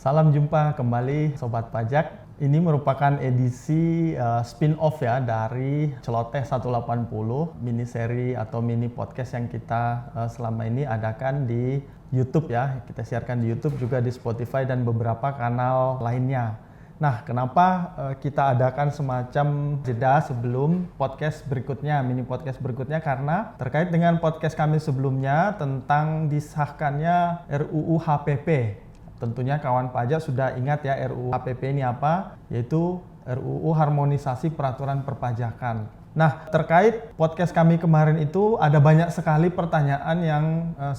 Salam jumpa kembali Sobat Pajak. Ini merupakan edisi spin-off ya dari Celoteh 180, mini seri atau mini podcast yang kita selama ini adakan di YouTube ya. Kita siarkan di YouTube, juga di Spotify dan beberapa kanal lainnya. Nah, kenapa kita adakan semacam jeda sebelum podcast berikutnya, mini podcast berikutnya? Karena terkait dengan podcast kami sebelumnya tentang disahkannya RUU HPP. Tentunya kawan pajak sudah ingat ya RUU HPP ini apa, yaitu RUU Harmonisasi Peraturan Perpajakan. Nah, terkait podcast kami kemarin itu ada banyak sekali pertanyaan yang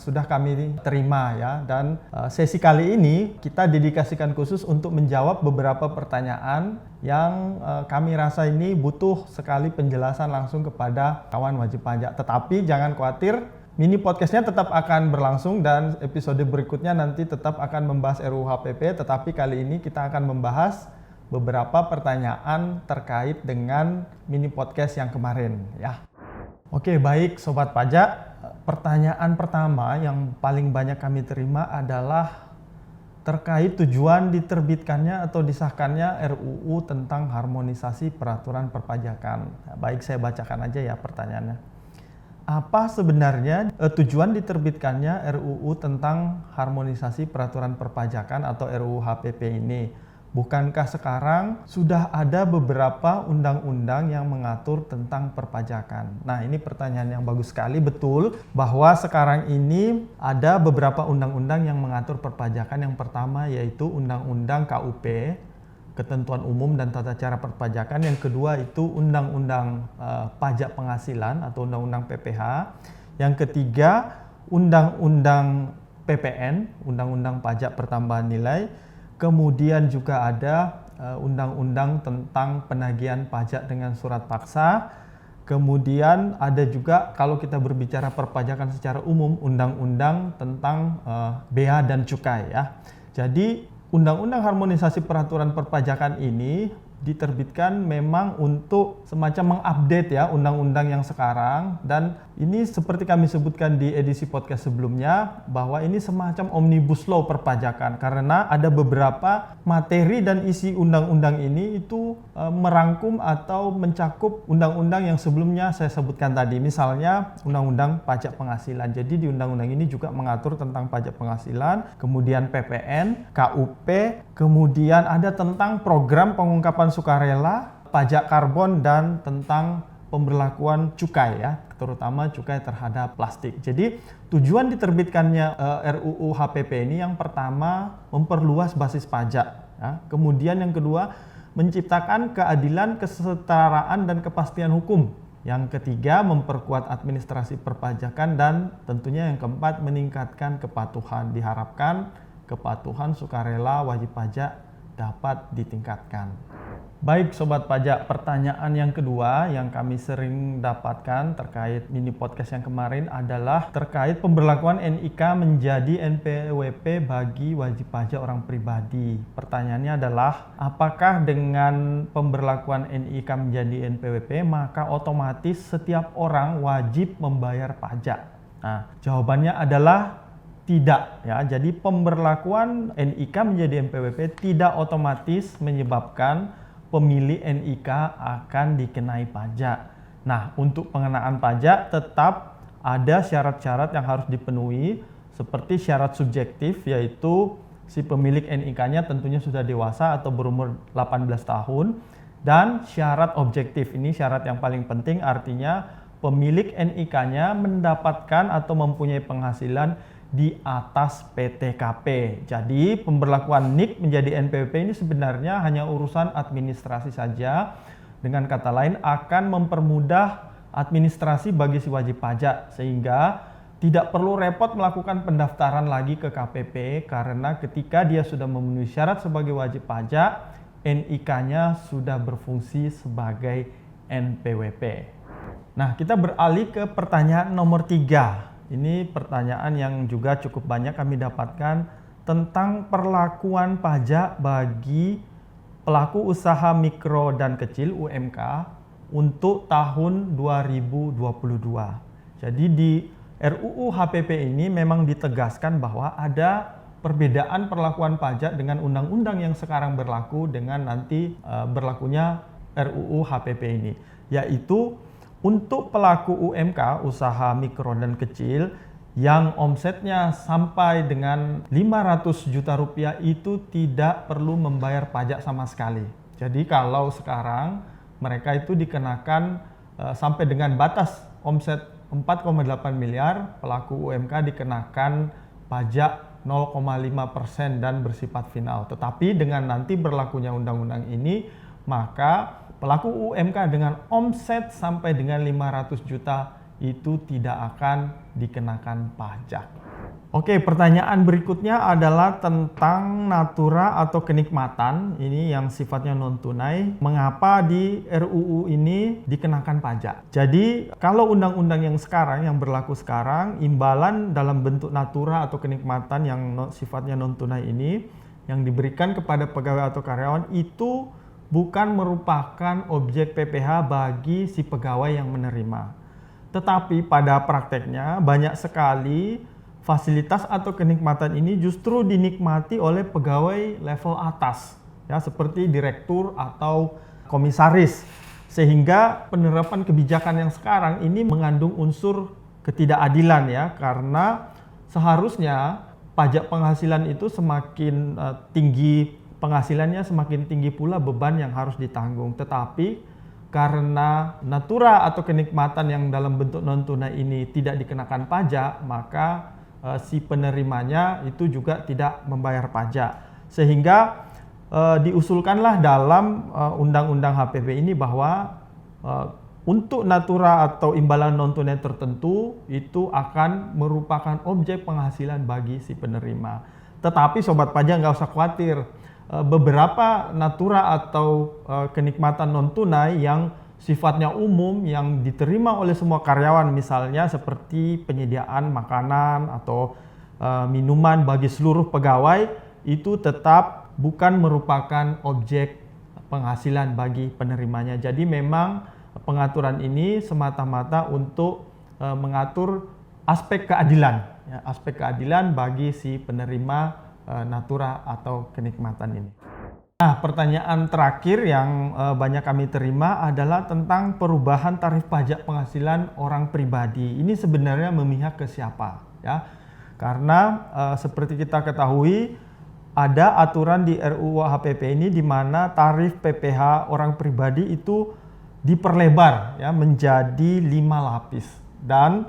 sudah kami terima ya, dan sesi kali ini kita dedikasikan khusus untuk menjawab beberapa pertanyaan yang kami rasa ini butuh sekali penjelasan langsung kepada kawan wajib pajak. Tetapi jangan khawatir, mini podcastnya tetap akan berlangsung dan episode berikutnya nanti tetap akan membahas RUU HPP, tetapi kali ini kita akan membahas beberapa pertanyaan terkait dengan mini podcast yang kemarin ya. Oke, baik Sobat Pajak, pertanyaan pertama yang paling banyak kami terima adalah terkait tujuan diterbitkannya atau disahkannya RUU tentang harmonisasi peraturan perpajakan. Baik, saya bacakan aja ya pertanyaannya. Apa sebenarnya tujuan diterbitkannya RUU tentang harmonisasi peraturan perpajakan atau RUU HPP ini? Bukankah sekarang sudah ada beberapa undang-undang yang mengatur tentang perpajakan? Nah, ini pertanyaan yang bagus sekali. Betul bahwa sekarang ini ada beberapa undang-undang yang mengatur perpajakan. Yang pertama yaitu Undang-Undang KUP, Ketentuan Umum dan Tata Cara Perpajakan. Yang kedua itu Undang-Undang Pajak Penghasilan atau Undang-Undang PPH. Yang ketiga Undang-Undang PPN, Undang-Undang Pajak Pertambahan Nilai. Kemudian juga ada undang-undang tentang penagihan pajak dengan surat paksa. Kemudian ada juga kalau kita berbicara perpajakan secara umum, undang-undang tentang bea dan cukai ya. Jadi undang-undang harmonisasi peraturan perpajakan ini diterbitkan memang untuk semacam mengupdate ya undang-undang yang sekarang, dan ini seperti kami sebutkan di edisi podcast sebelumnya bahwa ini semacam omnibus law perpajakan karena ada beberapa materi dan isi undang-undang ini itu merangkum atau mencakup undang-undang yang sebelumnya saya sebutkan tadi, misalnya Undang-Undang Pajak Penghasilan. Jadi di undang-undang ini juga mengatur tentang pajak penghasilan, kemudian PPN, KUP, kemudian ada tentang program pengungkapan sukarela, pajak karbon, dan tentang pemberlakuan cukai ya, terutama cukai terhadap plastik. Jadi tujuan diterbitkannya RUU HPP ini yang pertama memperluas basis pajak ya. Kemudian yang kedua menciptakan keadilan, kesetaraan dan kepastian hukum. Yang ketiga memperkuat administrasi perpajakan, dan tentunya yang keempat meningkatkan kepatuhan. Diharapkan kepatuhan sukarela wajib pajak dapat ditingkatkan. Baik Sobat Pajak, pertanyaan yang kedua yang kami sering dapatkan terkait mini podcast yang kemarin adalah terkait pemberlakuan NIK menjadi NPWP bagi wajib pajak orang pribadi. Pertanyaannya adalah, apakah dengan pemberlakuan NIK menjadi NPWP maka otomatis setiap orang wajib membayar pajak? Nah, jawabannya adalah tidak ya. Jadi pemberlakuan NIK menjadi NPWP tidak otomatis menyebabkan pemilik NIK akan dikenai pajak. Nah, untuk pengenaan pajak tetap ada syarat-syarat yang harus dipenuhi, seperti syarat subjektif, yaitu si pemilik NIK-nya tentunya sudah dewasa atau berumur 18 tahun, dan syarat objektif, ini syarat yang paling penting, artinya pemilik NIK-nya mendapatkan atau mempunyai penghasilan di atas PTKP. Jadi pemberlakuan NIK menjadi NPWP ini sebenarnya hanya urusan administrasi saja. Dengan kata lain akan mempermudah administrasi bagi si wajib pajak, sehingga tidak perlu repot melakukan pendaftaran lagi ke KPP, karena ketika dia sudah memenuhi syarat sebagai wajib pajak, NIK-nya sudah berfungsi sebagai NPWP. Nah, kita beralih ke pertanyaan nomor 3. Ini pertanyaan yang juga cukup banyak kami dapatkan tentang perlakuan pajak bagi pelaku usaha mikro dan kecil UMK untuk tahun 2022. Jadi di RUU HPP ini memang ditegaskan bahwa ada perbedaan perlakuan pajak dengan undang-undang yang sekarang berlaku dengan nanti berlakunya RUU HPP ini, yaitu untuk pelaku UMK, usaha mikro dan kecil, yang omsetnya sampai dengan 500 juta rupiah itu tidak perlu membayar pajak sama sekali. Jadi kalau sekarang mereka itu dikenakan sampai dengan batas omset 4,8 miliar, pelaku UMK dikenakan pajak 0,5% dan bersifat final. Tetapi dengan nanti berlakunya undang-undang ini, maka pelaku UMK dengan omset sampai dengan 500 juta itu tidak akan dikenakan pajak. Oke, pertanyaan berikutnya adalah tentang natura atau kenikmatan, ini yang sifatnya non-tunai. Mengapa di RUU ini dikenakan pajak? Jadi, kalau undang-undang yang sekarang, yang berlaku sekarang, imbalan dalam bentuk natura atau kenikmatan yang sifatnya non-tunai ini, yang diberikan kepada pegawai atau karyawan itu bukan merupakan objek PPh bagi si pegawai yang menerima. Tetapi pada prakteknya banyak sekali fasilitas atau kenikmatan ini justru dinikmati oleh pegawai level atas, ya, seperti direktur atau komisaris. Sehingga penerapan kebijakan yang sekarang ini mengandung unsur ketidakadilan, ya, karena seharusnya pajak penghasilan itu semakin tinggi penghasilannya, semakin tinggi pula beban yang harus ditanggung. Tetapi karena natura atau kenikmatan yang dalam bentuk non-tunai ini tidak dikenakan pajak, maka si penerimanya itu juga tidak membayar pajak. Sehingga diusulkanlah dalam undang-undang HPP ini bahwa untuk natura atau imbalan non-tunai tertentu itu akan merupakan objek penghasilan bagi si penerima. Tetapi sobat pajak nggak usah khawatir, beberapa natura atau kenikmatan non-tunai yang sifatnya umum yang diterima oleh semua karyawan, misalnya seperti penyediaan makanan atau minuman bagi seluruh pegawai, itu tetap bukan merupakan objek penghasilan bagi penerimanya. Jadi memang pengaturan ini semata-mata untuk mengatur aspek keadilan, ya, aspek keadilan bagi si penerima natura atau kenikmatan ini. Nah, pertanyaan terakhir yang banyak kami terima adalah tentang perubahan tarif pajak penghasilan orang pribadi. Ini sebenarnya memihak ke siapa, ya? Karena seperti kita ketahui ada aturan di RUU HPP ini di mana tarif PPh orang pribadi itu diperlebar, ya, menjadi 5 lapis. Dan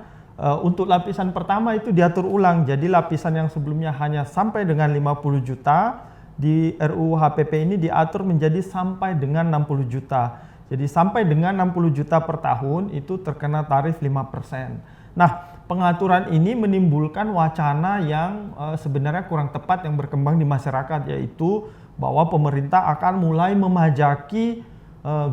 untuk lapisan pertama itu diatur ulang. Jadi lapisan yang sebelumnya hanya sampai dengan 50 juta, di RUU HPP ini diatur menjadi sampai dengan 60 juta. Jadi sampai dengan 60 juta per tahun itu terkena tarif 5%. Nah, pengaturan ini menimbulkan wacana yang sebenarnya kurang tepat yang berkembang di masyarakat, yaitu bahwa pemerintah akan mulai memajaki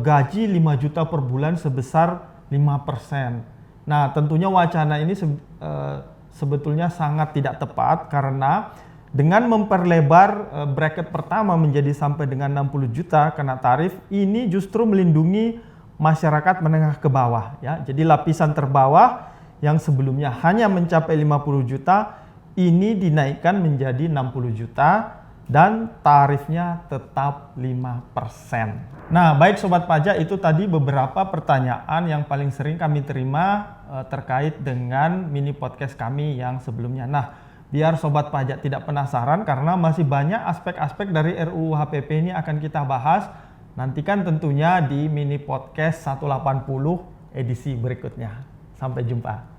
gaji 5 juta per bulan sebesar 5%. Nah, tentunya wacana ini sebetulnya sangat tidak tepat karena dengan memperlebar bracket pertama menjadi sampai dengan 60 juta kena tarif, ini justru melindungi masyarakat menengah ke bawah, ya. Jadi lapisan terbawah yang sebelumnya hanya mencapai 50 juta ini dinaikkan menjadi 60 juta dan tarifnya tetap 5%. Nah, baik sobat pajak, itu tadi beberapa pertanyaan yang paling sering kami terima terkait dengan mini podcast kami yang sebelumnya. Nah, biar sobat pajak tidak penasaran karena masih banyak aspek-aspek dari RUU HPP ini akan kita bahas. Nantikan tentunya di mini podcast 180 edisi berikutnya. Sampai jumpa.